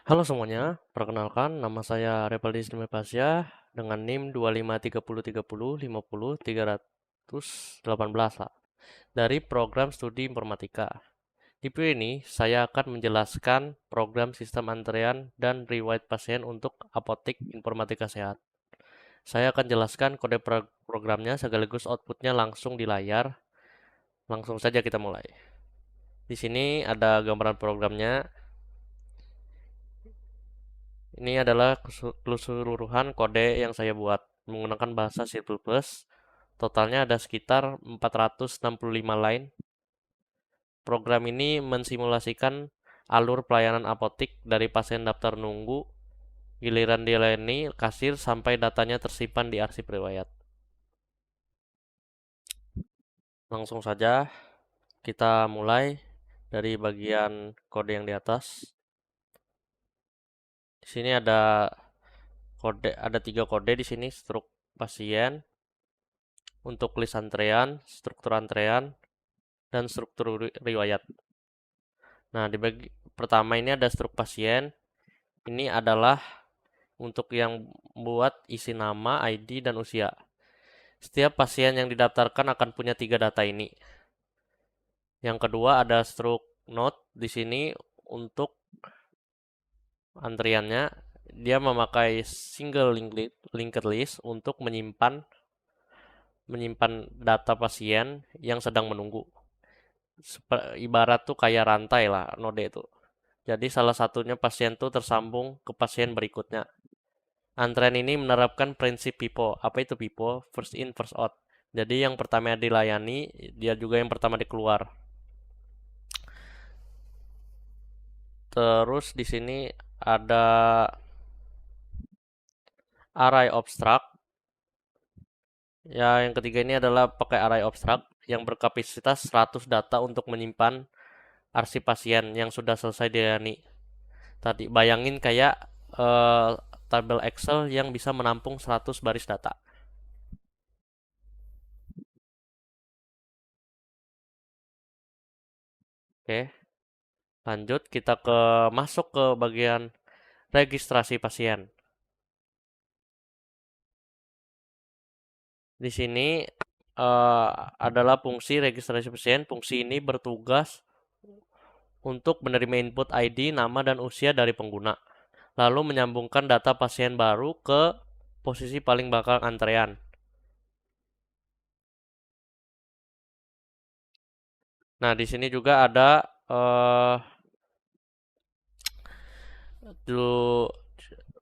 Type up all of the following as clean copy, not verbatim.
Halo semuanya, perkenalkan nama saya Revaldi Pasya dengan NIM 253030500318 dari program studi informatika. Di video ini saya akan menjelaskan program sistem antrean dan riwayat pasien untuk apotek informatika sehat. Saya akan jelaskan kode programnya sekaligus outputnya langsung di layar. Langsung saja kita mulai. Di sini ada gambaran programnya. Ini adalah keseluruhan kode yang saya buat menggunakan bahasa C++. Totalnya ada sekitar 465 line. Program ini mensimulasikan alur pelayanan apotik dari pasien daftar nunggu, giliran dilayani kasir sampai datanya tersimpan di arsip riwayat. Langsung saja kita mulai dari bagian kode yang di atas. Di sini ada 3 kode di sini, struk pasien, untuk list antrean, struktur antrean, dan struktur riwayat. Nah, di bagi pertama ini ada struk pasien. Ini adalah untuk yang buat isi nama, ID, dan usia. Setiap pasien yang didaftarkan akan punya 3 data ini. Yang kedua ada struk note di sini untuk antriannya. Dia memakai single linked list untuk menyimpan data pasien yang sedang menunggu. Ibarat tuh kayak rantai lah node itu. Jadi salah satunya pasien tuh tersambung ke pasien berikutnya. Antrean ini menerapkan prinsip PIPO. Apa itu PIPO? First in, first out. Jadi yang pertama dilayani, dia juga yang pertama dikeluar. Terus di sini ada array obstruct. Ya, yang ketiga ini adalah pakai array obstruct yang berkapasitas 100 data untuk menyimpan arsip pasien yang sudah selesai dilayani. Tadi bayangin kayak eh, tabel Excel yang bisa menampung 100 baris data. Oke, lanjut kita masuk ke bagian registrasi pasien. Di sini adalah fungsi registrasi pasien. Fungsi ini bertugas untuk menerima input ID, nama, dan usia dari pengguna, lalu menyambungkan data pasien baru ke posisi paling belakang antrean. Nah, di sini juga ada dulu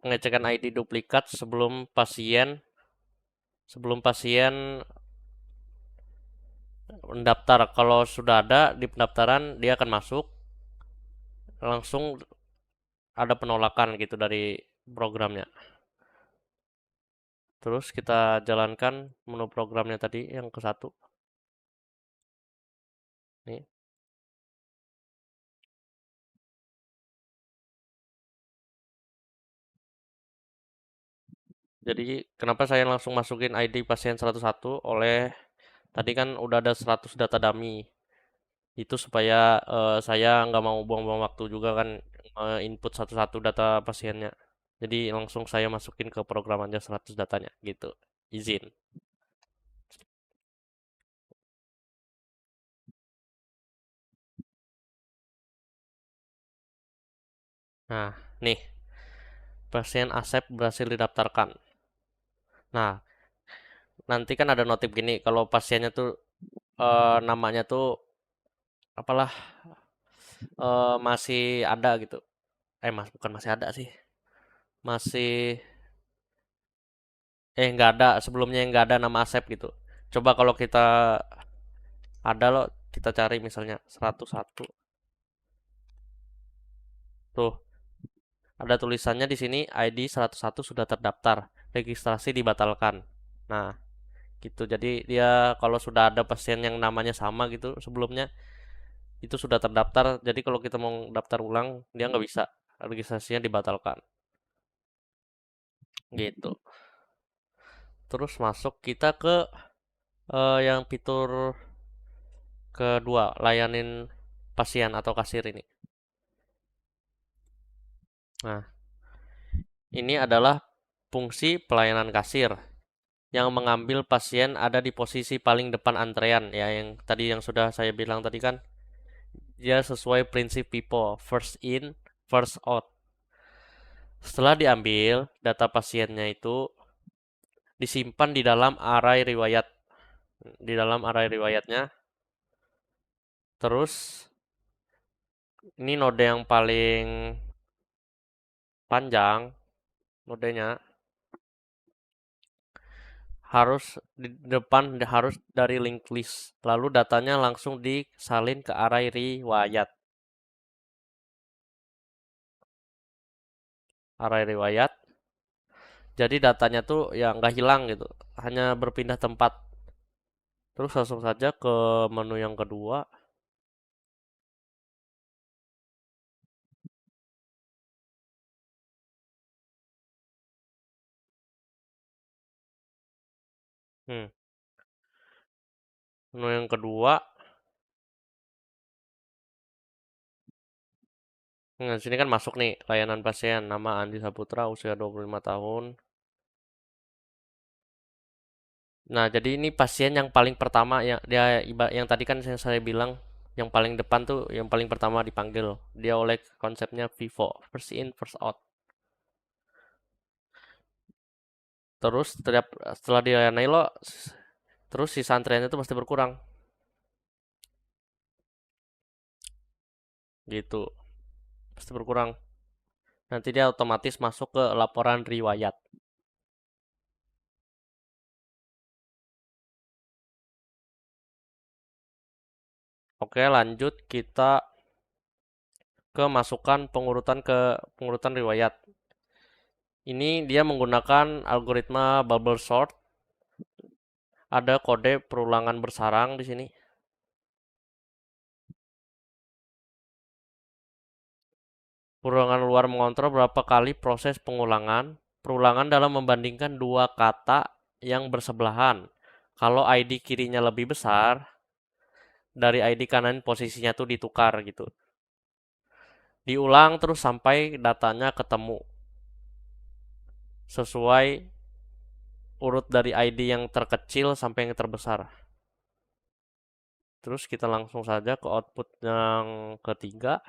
pengecekan ID duplikat sebelum pasien mendaftar. Kalau sudah ada di pendaftaran, dia akan masuk, langsung ada penolakan gitu dari programnya. Terus kita jalankan menu programnya tadi yang ke satu. Nih. Jadi kenapa saya langsung masukin ID pasien 101? Tadi kan udah ada 100 data dummy. Itu supaya saya nggak mau buang-buang waktu juga kan input satu-satu data pasiennya. Jadi langsung saya masukin ke program aja 100 datanya gitu. Izin. Nah, nih, pasien Asep berhasil didaftarkan. Nah, nanti kan ada notif gini kalau pasiennya tuh namanya tuh apalah masih ada gitu. Mas bukan masih ada sih. Masih nggak ada sebelumnya, yang nggak ada nama Asep gitu. Coba kalau kita ada loh, kita cari misalnya 101. Tuh, ada tulisannya di sini ID 101 sudah terdaftar, registrasi dibatalkan. Nah, gitu. Jadi dia kalau sudah ada pasien yang namanya sama gitu sebelumnya, itu sudah terdaftar. Jadi kalau kita mau daftar ulang, dia nggak bisa. Registrasinya dibatalkan. Gitu. Terus masuk kita ke yang fitur kedua, layanin pasien atau kasir ini. Nah, ini adalah fungsi pelayanan kasir yang mengambil pasien ada di posisi paling depan antrean ya, yang tadi yang sudah saya bilang tadi kan, dia sesuai prinsip PIPO, first in, first out. Setelah diambil, data pasiennya itu disimpan di dalam array riwayat. Di dalam array riwayatnya, terus ini node yang paling panjang, nodenya harus di depan harus dari linked list. Lalu datanya langsung disalin ke array riwayat. Array riwayat. Jadi datanya tuh ya nggak hilang gitu, hanya berpindah tempat. Terus langsung saja ke menu yang kedua. Hmm, menu yang kedua. Nah, sini kan masuk nih layanan pasien, nama Andi Saputra, usia 25 tahun. Nah, jadi ini pasien yang paling pertama yang dia yang tadi kan saya bilang yang paling depan tuh yang paling pertama dipanggil. Dia oleh konsepnya Vivo, first in first out. Terus setelah dilayani lo, terus si antriannya itu pasti berkurang gitu, pasti berkurang. Nanti dia otomatis masuk ke laporan riwayat. Oke, lanjut kita ke masukan pengurutan riwayat. Ini dia menggunakan algoritma bubble sort. Ada kode perulangan bersarang di sini. Perulangan luar mengontrol berapa kali proses pengulangan. Perulangan dalam membandingkan dua kata yang bersebelahan. Kalau ID kirinya lebih besar dari ID kanan, posisinya tuh ditukar gitu. Diulang terus sampai datanya ketemu sesuai urut dari ID yang terkecil sampai yang terbesar. Terus kita langsung saja ke output yang ketiga.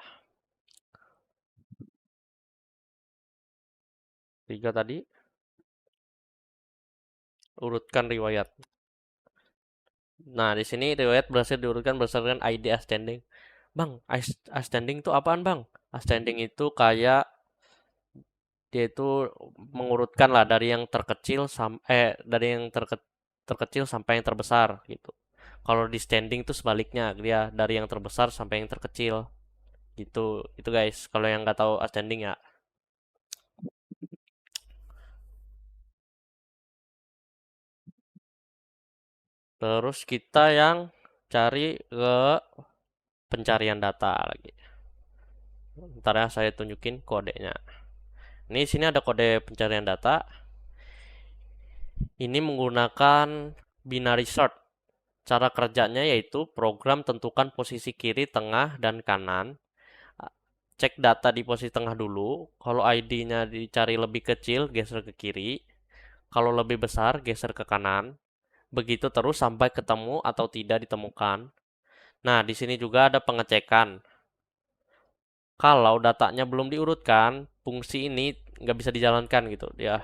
Tiga tadi, urutkan riwayat. Nah, di sini riwayat berhasil diurutkan berdasarkan ID ascending. Bang, ascending itu apaan, Bang? Ascending itu kayak dia itu mengurutkan lah dari yang terkecil dari yang terkecil sampai yang terbesar gitu. Kalau di standing itu sebaliknya, dia dari yang terbesar sampai yang terkecil gitu. Itu guys, kalau yang nggak tahu ascending ya. Terus kita yang cari ke pencarian data lagi. Ntar ya saya tunjukin kodenya. Ini sini ada kode pencarian data. Ini menggunakan binary sort. Cara kerjanya yaitu program tentukan posisi kiri, tengah, dan kanan. Cek data di posisi tengah dulu. Kalau ID-nya dicari lebih kecil, geser ke kiri. Kalau lebih besar, geser ke kanan. Begitu terus sampai ketemu atau tidak ditemukan. Nah, di sini juga ada pengecekan. Kalau datanya belum diurutkan, fungsi ini nggak bisa dijalankan gitu. Dia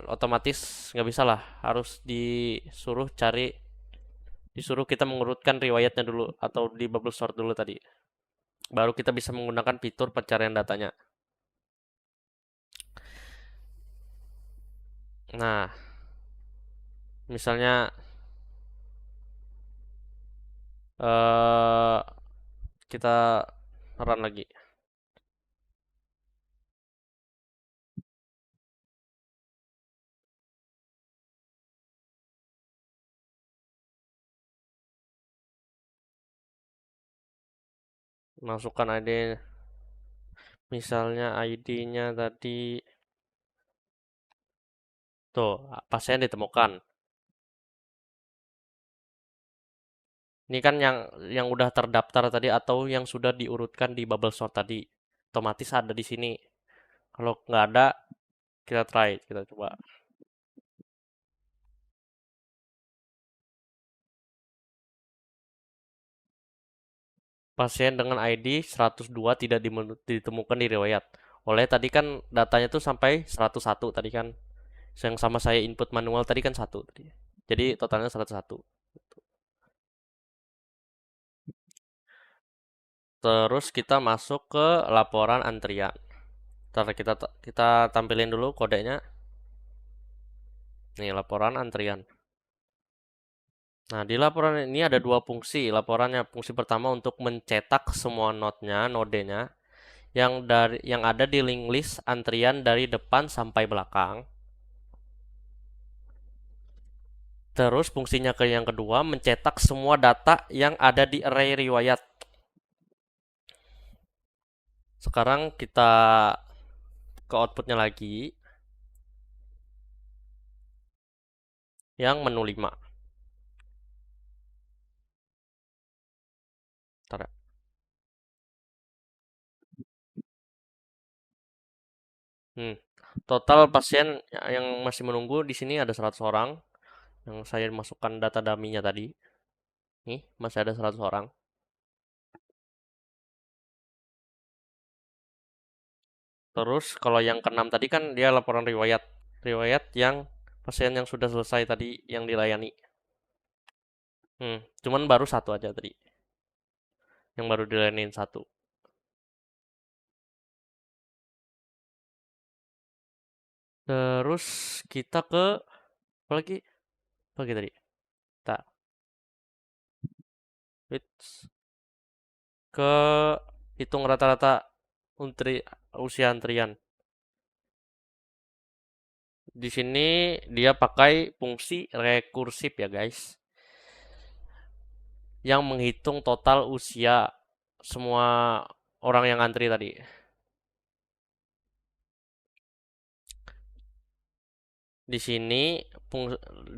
otomatis nggak bisa lah. Harus disuruh kita mengurutkan riwayatnya dulu atau di bubble sort dulu tadi. Baru kita bisa menggunakan fitur pencarian datanya. Nah, misalnya eh kita run lagi. Masukkan ID, misalnya ID-nya tadi tuh pasien ditemukan. Ini kan yang udah terdaftar tadi atau yang sudah diurutkan di bubble sort tadi. Otomatis ada di sini. Kalau nggak ada, kita coba. Pasien dengan ID 102 tidak ditemukan di riwayat. Oleh tadi kan datanya tuh sampai 101 tadi kan. Yang sama saya input manual tadi kan satu tadi. Jadi totalnya 101. Terus kita masuk ke laporan antrian. Ntar kita tampilin dulu kodenya. Nih, laporan antrian. Nah, di laporan ini ada dua fungsi. Laporannya fungsi pertama untuk mencetak semua nodenya yang ada di link list antrian dari depan sampai belakang. Terus fungsinya yang kedua mencetak semua data yang ada di array riwayat. Sekarang kita ke outputnya lagi yang menu 5. Bentar ya. Total pasien yang masih menunggu di sini ada 100 orang. Yang saya masukkan data dummy-nya tadi. Nih, masih ada 100 orang. Terus kalau yang keenam tadi kan dia laporan riwayat. Riwayat yang pasien yang sudah selesai tadi yang dilayani. Cuman baru satu aja tadi. Yang baru dilayanin satu. Terus kita ke apa lagi? Apa lagi tadi? Kita ke hitung rata-rata usia antrian. Di sini dia pakai fungsi rekursif ya guys, yang menghitung total usia semua orang yang antri tadi. Di sini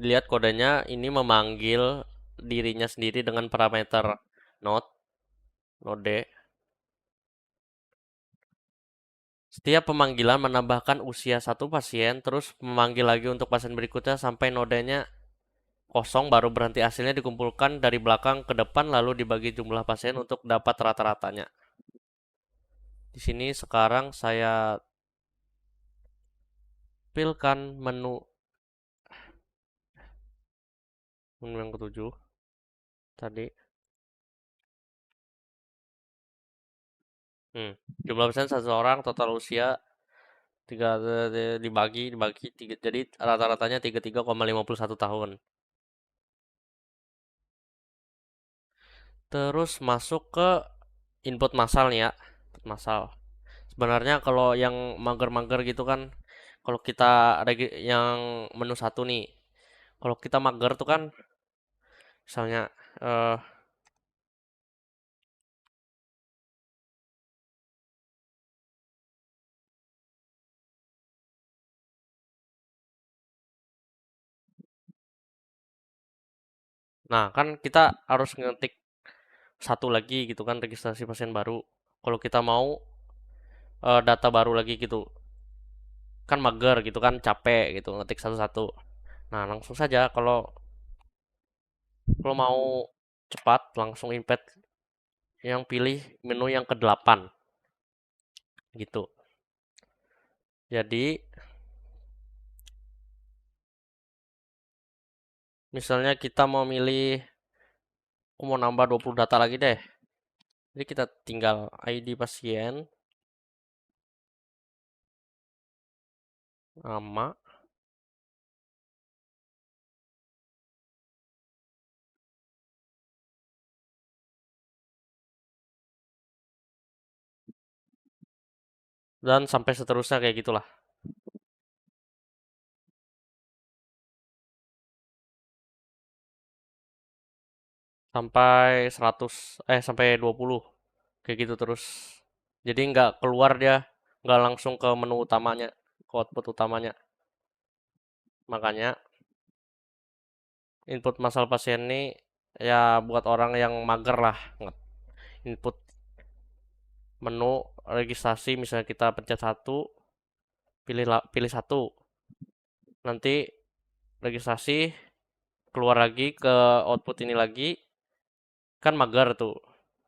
lihat kodenya ini memanggil dirinya sendiri dengan parameter node. Setiap pemanggilan menambahkan usia satu pasien, terus memanggil lagi untuk pasien berikutnya sampai nodenya kosong, baru berhenti. Hasilnya dikumpulkan dari belakang ke depan lalu dibagi jumlah pasien untuk dapat rata-ratanya. Di sini sekarang saya pilihkan menu yang ketujuh tadi. Jumlah pasien satu orang, total usia tiga dibagi tiga, jadi rata-ratanya 33,51 tahun. Terus masuk ke input massal nih ya, input massal. Sebenarnya kalau yang mager-mager gitu kan, kalau kita yang menu satu nih, kalau kita mager tuh kan, misalnya, eh nah kan kita harus ngetik satu lagi gitu kan registrasi pasien baru. Kalau kita mau data baru lagi gitu, kan mager gitu kan, capek gitu ngetik satu-satu. Nah langsung saja kalau kalau mau cepat langsung invert yang pilih menu yang ke-8 gitu. Jadi misalnya kita mau milih, aku mau nambah 20 data lagi deh. Jadi kita tinggal ID pasien, nama, dan sampai seterusnya kayak gitulah. Sampai 100, sampai 20. Kayak gitu terus. Jadi nggak keluar dia, nggak langsung ke menu utamanya, ke output utamanya. Makanya input masalah pasien ini ya buat orang yang mager lah. Input menu registrasi misalnya kita pencet satu, pilih satu. Nanti registrasi, keluar lagi ke output ini lagi, kan mager tuh.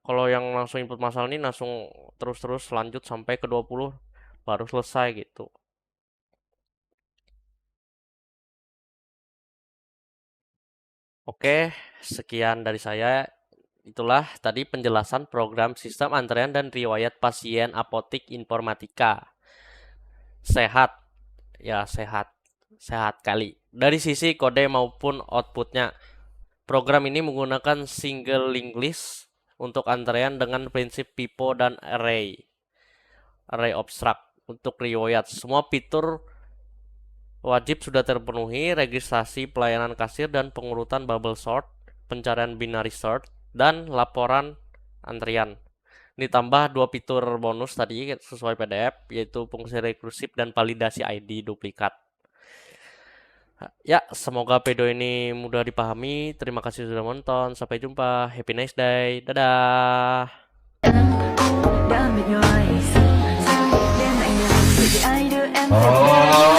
Kalau yang langsung input masalah ini langsung terus-terus lanjut sampai ke 20 baru selesai gitu. Oke, sekian dari saya. Itulah tadi penjelasan program sistem antrean dan riwayat pasien apotik informatika. Sehat, ya sehat, sehat kali. Dari sisi kode maupun outputnya, program ini menggunakan single linked list untuk antrean dengan prinsip pipo dan array obstruct untuk riwayat. Semua fitur wajib sudah terpenuhi, registrasi pelayanan kasir dan pengurutan bubble sort, pencarian binary sort, dan laporan antrian. Ditambah 2 fitur bonus tadi sesuai PDF, yaitu fungsi rekursif dan validasi ID duplikat. Ya, semoga video ini mudah dipahami. Terima kasih sudah menonton. Sampai jumpa. Happy nice day. Dadah. Oh